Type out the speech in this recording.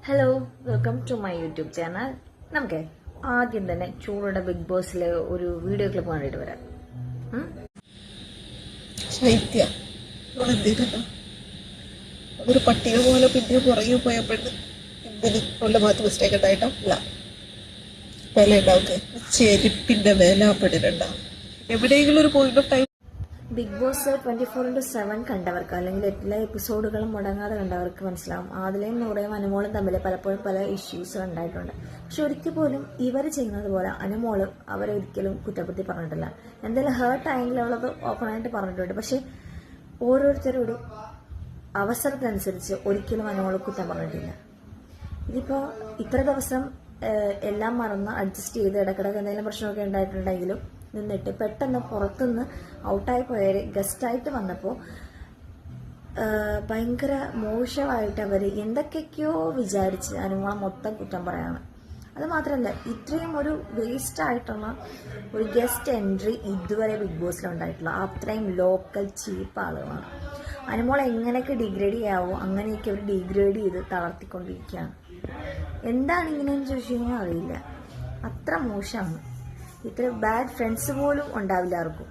Hello, welcome to my YouTube channel. നമുക്ക് ആദ്യം തന്നെ ചൂടുടെ ബിഗ് ബോസിലെ ഒരു വീഡിയോ ക്ലിപ്പ് കണ്ടിട്ട് വരാം. ശൈത്യ അതൊരു പട്ടിക പോലെ പിന്നെ പുറകെ പോയപ്പോഴും എന്തിന് ഉള്ള ഭാഗത്ത് മിസ്റ്റേക്ക് ഉണ്ടായിട്ടില്ല. വില ഉണ്ടാവുക ചെരുപ്പിന്റെ വില പെടുന്നുണ്ടാവും. എവിടെയെങ്കിലും ഒരു point of time Bigg Boss 24/7 കണ്ടവർക്ക് അല്ലെങ്കിൽ എല്ലാ എപ്പിസോഡുകളും മുടങ്ങാതെ കണ്ടവർക്ക് മനസ്സിലാവും. ആദിലയും നൂറയും അനുമോളും തമ്മിൽ പലപ്പോഴും പല ഇഷ്യൂസ് ഉണ്ടായിട്ടുണ്ട്. പക്ഷെ ഒരിക്കൽ പോലും ഇവർ ചെയ്യുന്നത് പോലെ അനുമോള് അവരെ ഒരിക്കലും കുറ്റപ്പെടുത്തി പറഞ്ഞിട്ടില്ല. എന്തെങ്കിലും ഹേർട്ട് ആയെങ്കിൽ അവളത് ഓപ്പണായിട്ട് പറഞ്ഞിട്ടുണ്ട്. പക്ഷെ ഓരോരുത്തരോട് അവസരത്തിനനുസരിച്ച് ഒരിക്കലും അനുമോള് കുറ്റം പറഞ്ഞിട്ടില്ല. ഇതിപ്പോൾ ഇത്ര ദിവസം എല്ലാം മറന്ന് അഡ്ജസ്റ്റ് ചെയ്ത് ഇടക്കിടക്ക് എന്തെങ്കിലും പ്രശ്നമൊക്കെ ഉണ്ടായിട്ടുണ്ടെങ്കിലും നിന്നിട്ട് പെട്ടെന്ന് പുറത്തുനിന്ന് ഔട്ടായി പോയവർ ഗസ്റ്റായിട്ട് വന്നപ്പോൾ ഭയങ്കര മോശമായിട്ട് അവർ എന്തൊക്കെയൊക്കെയോ വിചാരിച്ച് അനുമോളെ മൊത്തം കുറ്റം പറയാണ്. അത് മാത്രമല്ല, ഇത്രയും ഒരു വേസ്റ്റ് ആയിട്ടുള്ള ഒരു ഗസ്റ്റ് എൻട്രി ഇതുവരെ ബിഗ് ബോസിലുണ്ടായിട്ടുള്ള അത്രയും ലോക്കൽ ചീപ്പ് ആളുകളാണ്. അനുമോൾ എങ്ങനെയൊക്കെ ഡിഗ്രേഡ് ചെയ്യാവോ അങ്ങനെയൊക്കെ അവർ ഡിഗ്രേഡ് ചെയ്ത് തളർത്തിക്കൊണ്ടിരിക്കുകയാണ്. എന്താണ് ഇങ്ങനെയെന്ന് ചോദിച്ചു കഴിഞ്ഞാൽ അറിയില്ല. അത്ര മോശമാണ്. ഇത്ര ബാഡ് ഫ്രണ്ട്സ് പോലും ഉണ്ടാവില്ല ആർക്കും.